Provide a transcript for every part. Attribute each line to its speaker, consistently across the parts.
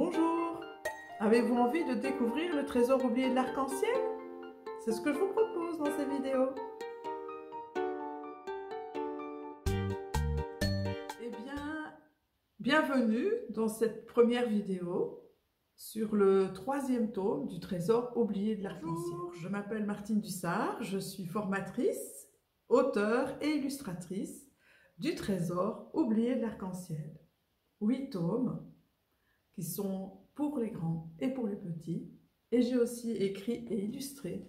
Speaker 1: Bonjour! Avez-vous envie de découvrir le trésor oublié de l'arc-en-ciel? C'est ce que je vous propose dans cette vidéo. Eh bien, bienvenue dans cette première vidéo sur le troisième tome du trésor oublié de l'arc-en-ciel. Je m'appelle Martine Dussart, je suis formatrice, auteure et illustratrice du trésor oublié de l'arc-en-ciel. 8 tomes qui sont pour les grands et pour les petits. Et j'ai aussi écrit et illustré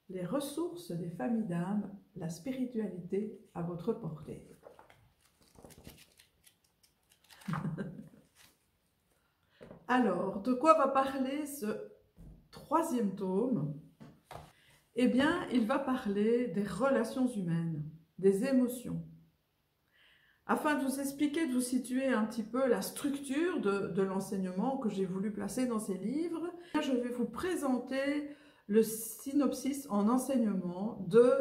Speaker 1: les ressources des familles d'âme, la spiritualité à votre portée. Alors, de quoi va parler ce troisième tome? Eh bien, il va parler des relations humaines, des émotions. Afin de vous expliquer, de vous situer un petit peu la structure de l'enseignement que j'ai voulu placer dans ces livres, je vais vous présenter le synopsis en enseignement de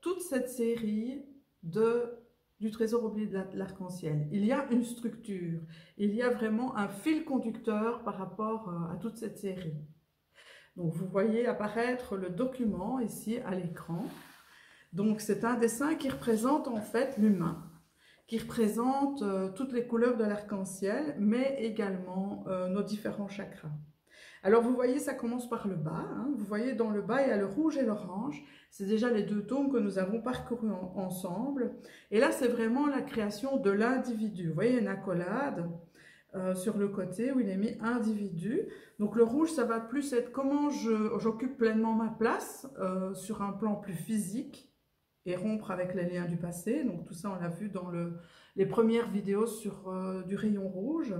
Speaker 1: toute cette série du trésor oublié de l'arc-en-ciel. Il y a une structure, il y a vraiment un fil conducteur par rapport à toute cette série. Donc vous voyez apparaître le document ici à l'écran. Donc c'est un dessin qui représente en fait l'humain, qui représente toutes les couleurs de l'arc-en-ciel, mais également nos différents chakras. Alors vous voyez, ça commence par le bas, hein. Vous voyez dans le bas, il y a le rouge et l'orange. C'est déjà les 2 tomes que nous avons parcourus ensemble. Et là, c'est vraiment la création de l'individu. Vous voyez, une accolade sur le côté où il est mis individu. Donc le rouge, ça va plus être comment j'occupe pleinement ma place sur un plan plus physique, et rompre avec les liens du passé. Donc tout ça, on l'a vu dans les premières vidéos sur du rayon rouge.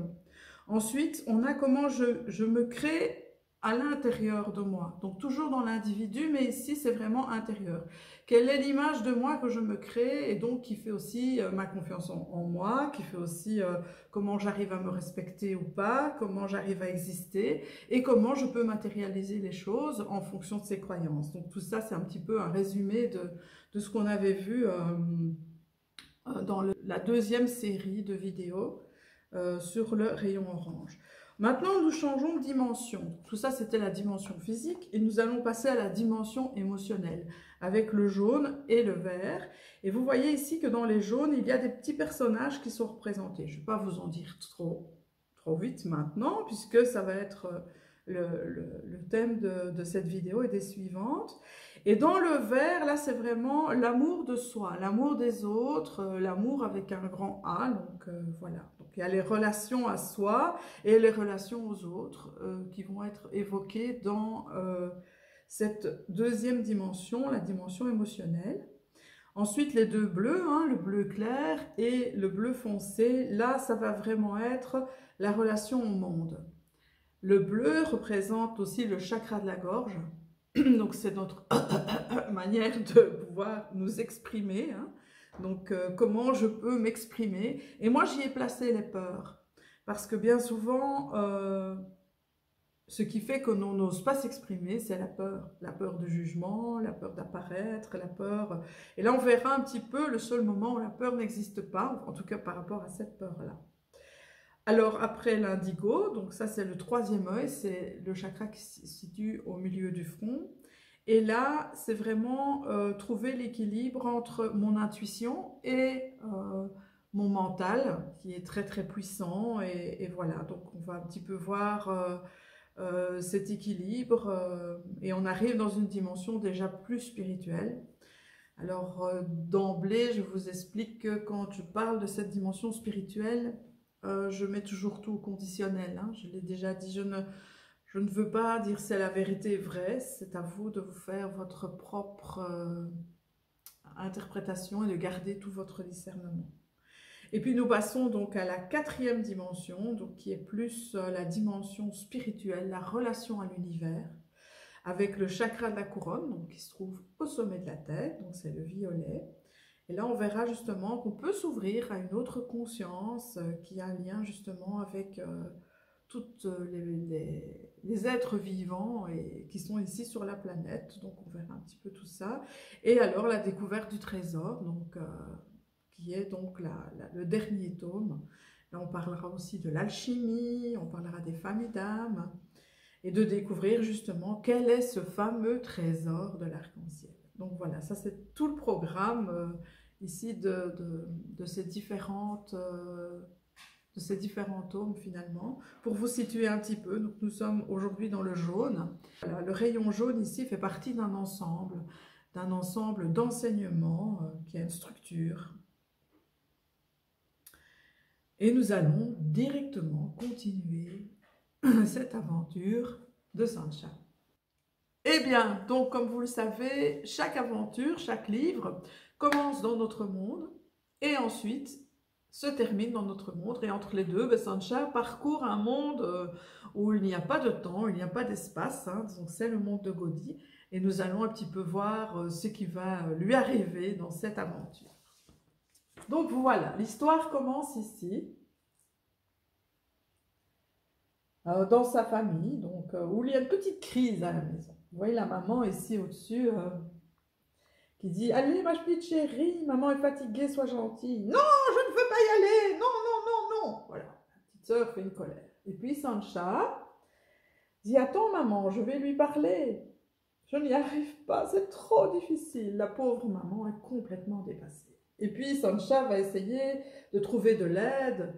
Speaker 1: Ensuite, on a comment je me crée à l'intérieur de moi. Donc toujours dans l'individu, mais ici, c'est vraiment intérieur. Quelle est l'image de moi que je me crée et donc qui fait aussi ma confiance en moi, qui fait aussi comment j'arrive à me respecter ou pas, comment j'arrive à exister et comment je peux matérialiser les choses en fonction de ces croyances. Donc tout ça, c'est un petit peu un résumé de ce qu'on avait vu dans la deuxième série de vidéos sur le rayon orange. Maintenant, nous changeons de dimension. Tout ça, c'était la dimension physique et nous allons passer à la dimension émotionnelle avec le jaune et le vert. Et vous voyez ici que dans les jaunes, il y a des petits personnages qui sont représentés. Je ne vais pas vous en dire trop vite maintenant puisque ça va être le thème de cette vidéo et des suivantes. Et dans le vert, là, c'est vraiment l'amour de soi, l'amour des autres, l'amour avec un grand A. Donc voilà. Donc il y a les relations à soi et les relations aux autres qui vont être évoquées dans cette deuxième dimension, la dimension émotionnelle. Ensuite, les 2 bleus, hein, le bleu clair et le bleu foncé, là, ça va vraiment être la relation au monde. Le bleu représente aussi le chakra de la gorge. Donc, c'est notre manière de pouvoir nous exprimer. Hein. Donc, comment je peux m'exprimer. Et moi, j'y ai placé les peurs. Parce que bien souvent, ce qui fait que l'on n'ose pas s'exprimer, c'est la peur. La peur du jugement, la peur d'apparaître, la peur... Et là, on verra un petit peu le seul moment où la peur n'existe pas, en tout cas par rapport à cette peur-là. Alors après l'indigo, donc ça c'est le 3e œil, c'est le chakra qui se situe au milieu du front. Et là, c'est vraiment trouver l'équilibre entre mon intuition et mon mental, qui est très très puissant. Et voilà, donc on va un petit peu voir cet équilibre et on arrive dans une dimension déjà plus spirituelle. Alors d'emblée, je vous explique que quand je parle de cette dimension spirituelle, je mets toujours tout au conditionnel, hein. Je l'ai déjà dit, je ne veux pas dire c'est la vérité vraie, c'est à vous de vous faire votre propre interprétation et de garder tout votre discernement. Et puis nous passons donc à la 4e dimension, donc qui est plus la dimension spirituelle, la relation à l'univers, avec le chakra de la couronne, donc qui se trouve au sommet de la tête, donc c'est le violet. Et là, on verra justement qu'on peut s'ouvrir à une autre conscience qui a un lien justement avec tous les êtres vivants et qui sont ici sur la planète. Donc, on verra un petit peu tout ça. Et alors, la découverte du trésor, donc, qui est donc le dernier tome, Là, on parlera aussi de l'alchimie, on parlera des familles d'âmes et de découvrir justement quel est ce fameux trésor de l'arc-en-ciel. Donc voilà, ça c'est tout le programme ici de ces différents tomes finalement. Pour vous situer un petit peu, donc nous sommes aujourd'hui dans le jaune. Voilà, le rayon jaune ici fait partie d'un ensemble d'enseignements qui a une structure. Et nous allons directement continuer cette aventure de Sancha. Eh bien, donc comme vous le savez, chaque aventure, chaque livre commence dans notre monde et ensuite se termine dans notre monde. Et entre les deux, Sancha parcourt un monde où il n'y a pas de temps, il n'y a pas d'espace, hein, donc c'est le monde de Gaudi. Et nous allons un petit peu voir ce qui va lui arriver dans cette aventure. Donc voilà, l'histoire commence ici, dans sa famille, donc, où il y a une petite crise à la maison. Vous voyez la maman ici au-dessus qui dit « Allez ma petite chérie, maman est fatiguée, sois gentille. »« Non, je ne veux pas y aller, non, non, non, non !» Voilà, la petite sœur fait une colère. Et puis Sancha dit « Attends maman, je vais lui parler. Je n'y arrive pas, c'est trop difficile. » La pauvre maman est complètement dépassée. Et puis Sancha va essayer de trouver de l'aide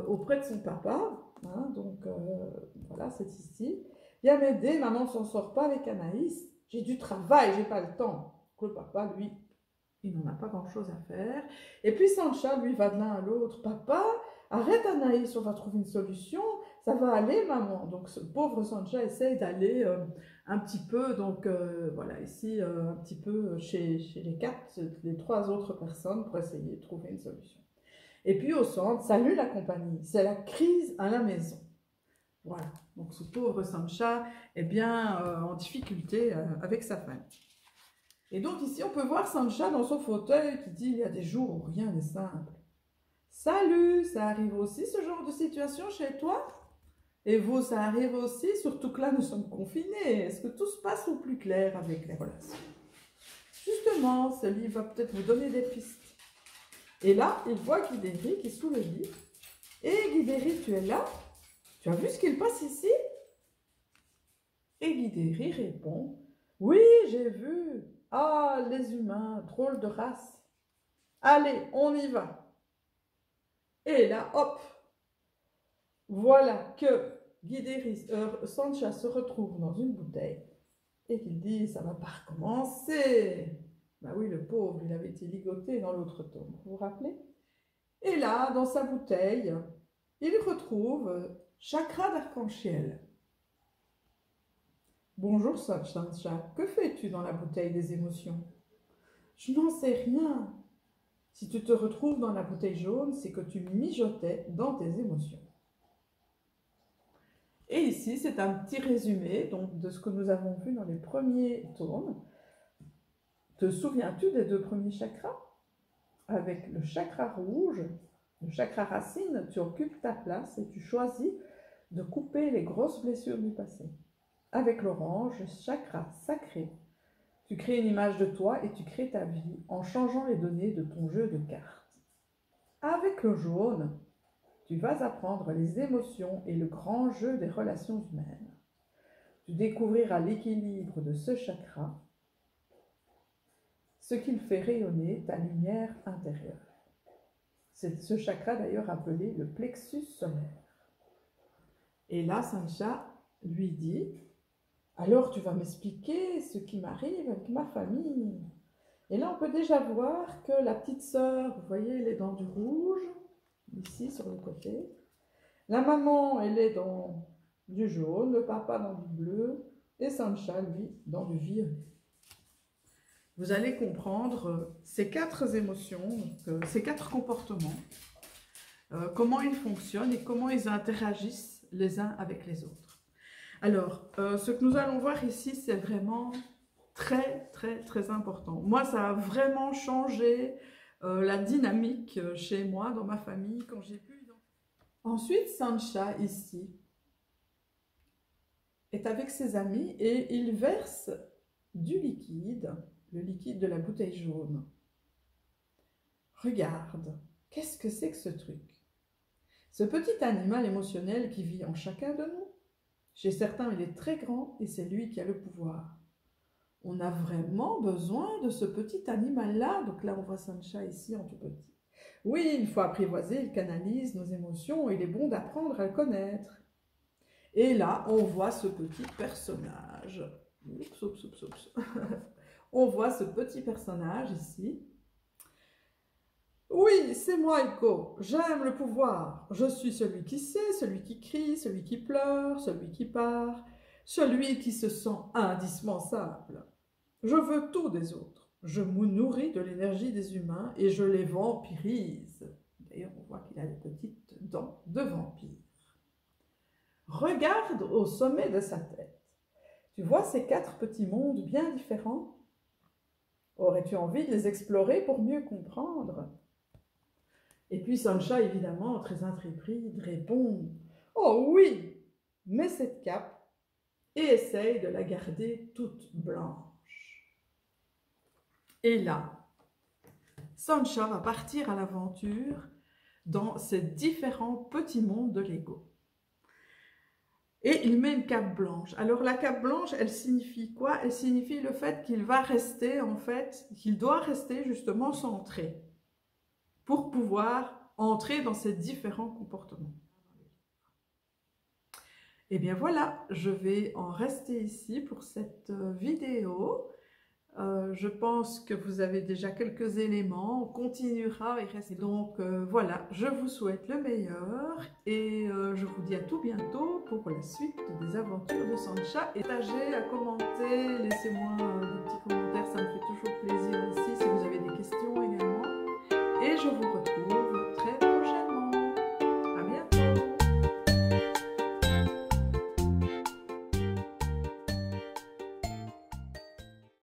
Speaker 1: auprès de son papa. Hein, donc voilà, c'est ici. Viens m'aider, maman ne s'en sort pas avec Anaïs. J'ai du travail, j'ai pas le temps. Que le papa, lui, il n'en a pas grand-chose à faire. Et puis Sancha, lui, va de l'un à l'autre. Papa, arrête Anaïs, on va trouver une solution. Ça va aller, maman. Donc ce pauvre Sancha essaye d'aller un petit peu, donc voilà, ici, un petit peu chez les trois autres personnes pour essayer de trouver une solution. Et puis au centre, salut la compagnie, c'est la crise à la maison. Voilà, donc ce pauvre Sancha est bien en difficulté avec sa famille. Et donc ici, on peut voir Sancha dans son fauteuil qui dit « Il y a des jours où rien n'est simple. » Salut, ça arrive aussi ce genre de situation chez toi? Et vous, ça arrive aussi, surtout que là, nous sommes confinés. Est-ce que tout se passe au plus clair avec les relations? Justement, ce livre va peut-être vous donner des pistes. Et là, il voit Guidéry qui est sous le lit. « Hé Guidéry, tu es là? Tu as vu ce qu'il passe ici? » Et Guidéry répond « Oui, j'ai vu. Ah, les humains, drôle de race. Allez, on y va. » Et là, hop, voilà que Sancha se retrouve dans une bouteille et qu'il dit « Ça va pas recommencer. » Ben oui, le pauvre, il avait été ligoté dans l'autre tome, vous vous rappelez? Et là, dans sa bouteille, il retrouve chakra d'arc-en-ciel. Bonjour Sancha, que fais-tu dans la bouteille des émotions? Je n'en sais rien. Si tu te retrouves dans la bouteille jaune, c'est que tu mijotais dans tes émotions. Et ici, c'est un petit résumé donc, de ce que nous avons vu dans les premiers tomes. Te souviens-tu des deux premiers chakras? Avec le chakra rouge, le chakra racine, tu occupes ta place et tu choisis de couper les grosses blessures du passé. Avec l'orange, chakra sacré, tu crées une image de toi et tu crées ta vie en changeant les données de ton jeu de cartes. Avec le jaune, tu vas apprendre les émotions et le grand jeu des relations humaines. Tu découvriras l'équilibre de ce chakra, ce qu'il fait rayonner ta lumière intérieure. C'est ce chakra d'ailleurs appelé le plexus solaire. Et là, Sancha lui dit « Alors tu vas m'expliquer ce qui m'arrive avec ma famille. » Et là, on peut déjà voir que la petite sœur, vous voyez, elle est dans du rouge, ici sur le côté. La maman, elle est dans du jaune, le papa dans du bleu, et Sancha, lui, dans du violet. Vous allez comprendre ces quatre émotions, ces quatre comportements, comment ils fonctionnent et comment ils interagissent les uns avec les autres. Alors, ce que nous allons voir ici, c'est vraiment très, très, très important. Moi, ça a vraiment changé la dynamique chez moi, dans ma famille, quand j'ai pu... Ensuite, Sancha, ici, est avec ses amis et il verse du liquide, le liquide de la bouteille jaune. Regarde, qu'est-ce que c'est que ce truc? Ce petit animal émotionnel qui vit en chacun de nous. Chez certains, il est très grand et c'est lui qui a le pouvoir. On a vraiment besoin de ce petit animal-là. Donc là, on voit Sancha ici en tout petit. Oui, il faut apprivoiser, il canalise nos émotions et il est bon d'apprendre à le connaître. Et là, on voit ce petit personnage. Oups, oups, oups, oups. On voit ce petit personnage ici. Oui, c'est moi, Echo. J'aime le pouvoir. Je suis celui qui sait, celui qui crie, celui qui pleure, celui qui part, celui qui se sent indispensable. Je veux tout des autres. Je me nourris de l'énergie des humains et je les vampirise. D'ailleurs, on voit qu'il a des petites dents de vampire. Regarde au sommet de sa tête. Tu vois ces 4 petits mondes bien différents? Aurais-tu envie de les explorer pour mieux comprendre? Et puis Sancha, évidemment, très intrépide, répond « Oh oui, mets cette cape et essaye de la garder toute blanche. » Et là, Sancha va partir à l'aventure dans ces différents petits mondes de Lego. Et il met une cape blanche. Alors la cape blanche, elle signifie quoi? Elle signifie le fait qu'il va rester, en fait, qu'il doit rester justement centré pour pouvoir entrer dans ces différents comportements. Et bien voilà, je vais en rester ici pour cette vidéo. Je pense que vous avez déjà quelques éléments, on continuera et reste. Donc voilà, je vous souhaite le meilleur et je vous dis à tout bientôt pour la suite des aventures de Sancha. Et partagez, à commenter, laissez-moi des petits commentaires.